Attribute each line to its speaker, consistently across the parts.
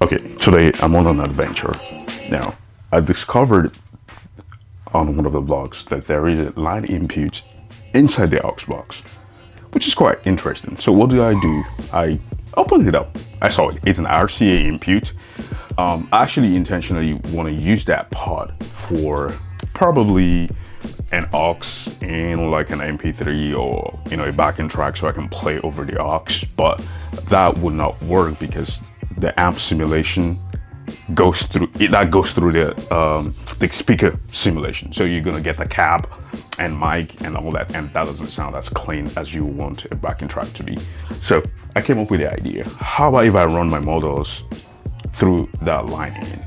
Speaker 1: Okay, today I'm on an adventure. Now, I discovered on one of the blogs that there is a line input inside the aux box, which is quite interesting. So what do? I opened it up. I saw it. It's an RCA input. I actually intentionally want to use that pod for probably an aux in like an MP3 or a backing track so I can play over the aux, but that would not work because the amp simulation goes through the speaker simulation. So you're gonna get the cab and mic and all that, and that doesn't sound as clean as you want a backing track to be. So I came up with the idea, how about if I run my models through that line in,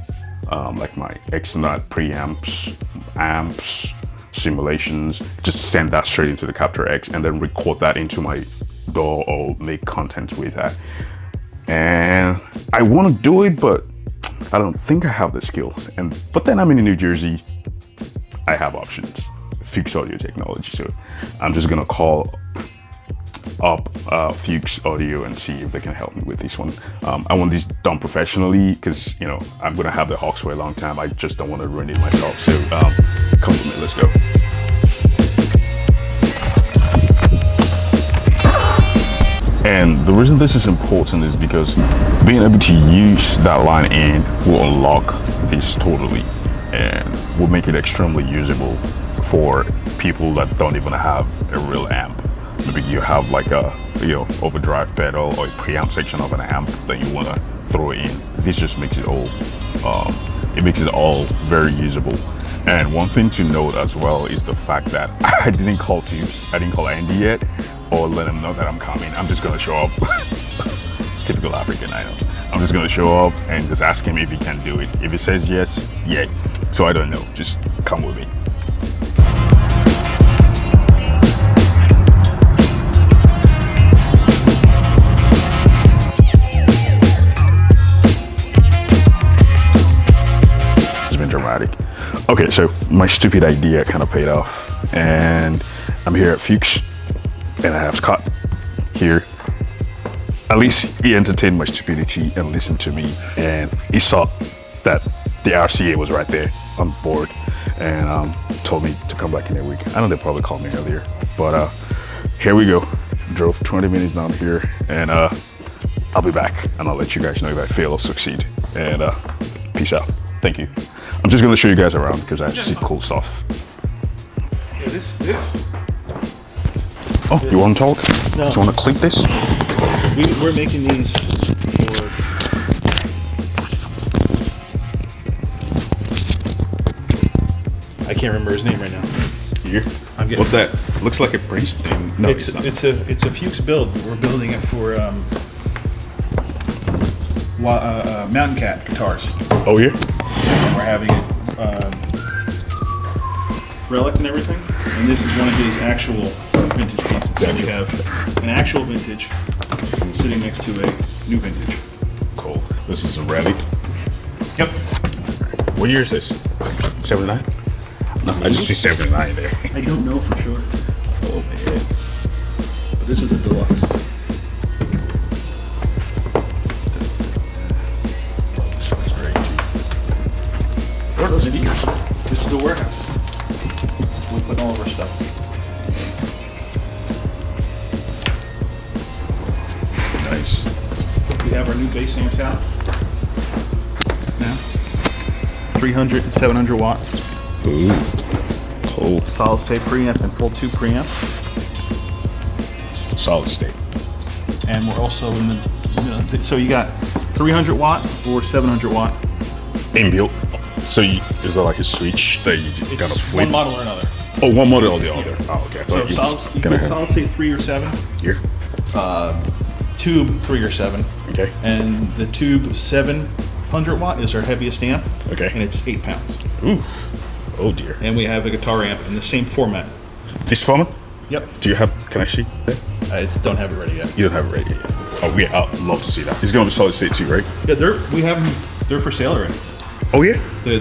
Speaker 1: like my external preamps, amps, simulations, just send that straight into the Capture X and then record that into my DAW or make content with that. And I want to do it, but I don't think I have the skills. But then I'm in New Jersey. I have options. Fuchs Audio Technology. So I'm just gonna call up Fuchs Audio and see if they can help me with this one. I want this done professionally because I'm gonna have the aux for a long time. I just don't want to ruin it myself. So come with me. Let's go. And the reason this is important is because being able to use that line in will unlock this totally and will make it extremely usable for people that don't even have a real amp. Maybe you have like a overdrive pedal or a preamp section of an amp that you want to throw in. This just makes it all very usable. And one thing to note as well is the fact that I didn't call Fuchs, I didn't call Andy yet, or let him know that I'm coming. I'm just gonna show up. Typical African, I know. I'm just gonna show up and just ask him if he can do it. If he says yes, yay. So I don't know, just come with me. It's been dramatic. Okay, so my stupid idea kind of paid off, and I'm here at Fuchs, and I have Scott here. At least he entertained my stupidity and listened to me, and he saw that the RCA was right there on board, and told me to come back in a week. I know they probably called me earlier, but here we go. Drove 20 minutes down here, and I'll be back, and I'll let you guys know if I fail or succeed. And peace out. Thank you. I'm just gonna show you guys around because I see cool stuff.
Speaker 2: Yeah, this.
Speaker 1: Oh, you want to talk?
Speaker 2: No.
Speaker 1: Do you want to click this?
Speaker 2: We're making these for. I can't remember his name right now.
Speaker 1: Here. What's that? Looks like a Prince thing. No,
Speaker 2: it's a Fuchs build. We're building it for Mountain Cat guitars.
Speaker 1: Oh yeah.
Speaker 2: And we're having it relic and everything. And this is one of his actual vintage pieces. So we have an actual vintage sitting next to a new vintage.
Speaker 1: Cool. This is a relic.
Speaker 2: Yep.
Speaker 1: What year is this? 79? No, I just see 79 there.
Speaker 2: I don't know for sure.
Speaker 1: Oh man.
Speaker 2: But this is a deluxe.
Speaker 1: Sounds great.
Speaker 2: Where are those vintage? This is a warehouse. We put all of our stuff.
Speaker 1: Nice.
Speaker 2: We have our new bass amps out now. 300 and 700 watt.
Speaker 1: Ooh. Cool.
Speaker 2: Solid state preamp and full tube preamp.
Speaker 1: Solid state.
Speaker 2: And we're also in the, so you got 300 watt or 700 watt.
Speaker 1: Inbuilt. So is that like a switch that you just kind of flip?
Speaker 2: One model or another.
Speaker 1: Oh, one model or the other. Oh, okay.
Speaker 2: So you can solid state 3 or 7.
Speaker 1: Here.
Speaker 2: Tube 3 or 7.
Speaker 1: Okay.
Speaker 2: And the tube 700 watt is our heaviest amp.
Speaker 1: Okay.
Speaker 2: And it's 8 pounds.
Speaker 1: Ooh. Oh dear.
Speaker 2: And we have a guitar amp in the same format.
Speaker 1: This format?
Speaker 2: Yep.
Speaker 1: Do you have? Can I see?
Speaker 2: I don't have it ready yet.
Speaker 1: You don't have it ready yet. Oh yeah, I'd love to see that. It's gonna be solid state too, right?
Speaker 2: Yeah, we have them. They're for sale already.
Speaker 1: Oh yeah.
Speaker 2: The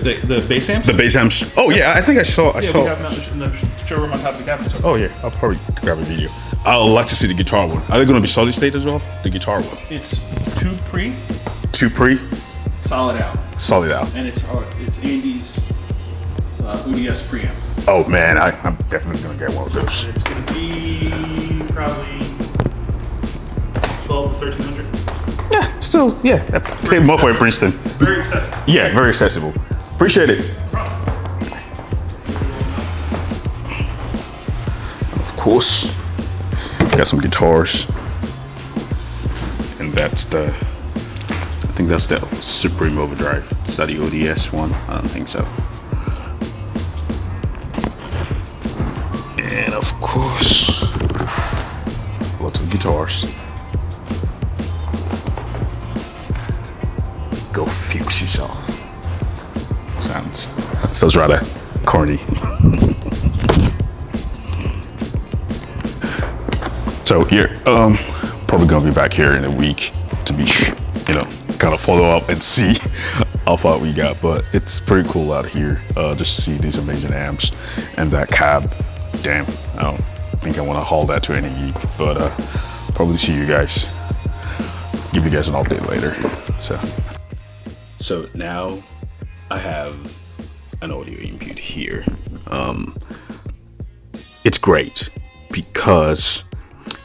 Speaker 2: bass amps.
Speaker 1: The bass amps. Oh yeah, I think I saw.
Speaker 2: We have them in the showroom on top of the cabinet.
Speaker 1: Oh yeah, I'll probably grab a video. I'd like to see the guitar one. Are they gonna be solid state as well? The guitar one.
Speaker 2: It's tube pre.
Speaker 1: Two pre.
Speaker 2: solid out.
Speaker 1: Solid out.
Speaker 2: And it's Andy's ODS preamp.
Speaker 1: Oh man, I'm definitely gonna get one of those.
Speaker 2: It's gonna be probably 12 to 1300.
Speaker 1: Yeah, still, yeah. Pay more for a Princeton.
Speaker 2: Very accessible.
Speaker 1: Yeah, very accessible. Appreciate it. Of course, got some guitars, and that's I think that's the Supreme Overdrive. Is that the ODS one? I don't think so. And of course, lots of guitars. Go Fuchs yourself. Sounds rather corny. So here, probably gonna be back here in a week to be, kind of follow up and see how far we got. But it's pretty cool out here, just to see these amazing amps and that cab. Damn, I don't think I want to haul that to any geek, but probably see you guys. Give you guys an update later. So now I have an audio input here. It's great because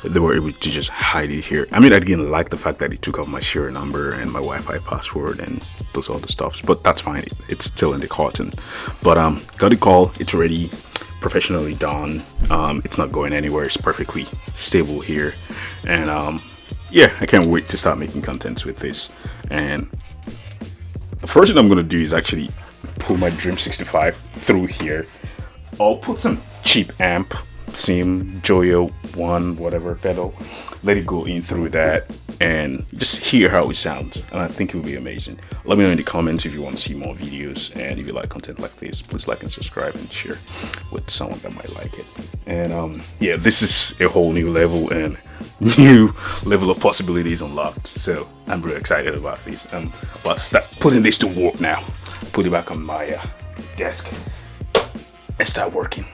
Speaker 1: they were able to just hide it here. I mean, I didn't like the fact that it took off my serial number and my Wi-Fi password and those other stuff, but that's fine. It's still in the carton. But got a call. It's already professionally done. It's not going anywhere. It's perfectly stable here, and yeah, I can't wait to start making contents with this. And the first thing I'm gonna do is actually pull my Dream 65 through here. I'll put some cheap amp, Sim, Joyo 1, whatever pedal, let it go in through that and just hear how it sounds, and I think it will be amazing. Let me know in the comments if you want to see more videos, and if you like content like this, please like and subscribe and share with someone that might like it. And yeah, this is a whole new level and new level of possibilities unlocked, so I'm really excited about this. I'm about to start putting this to work now. Put it back on my desk and start working.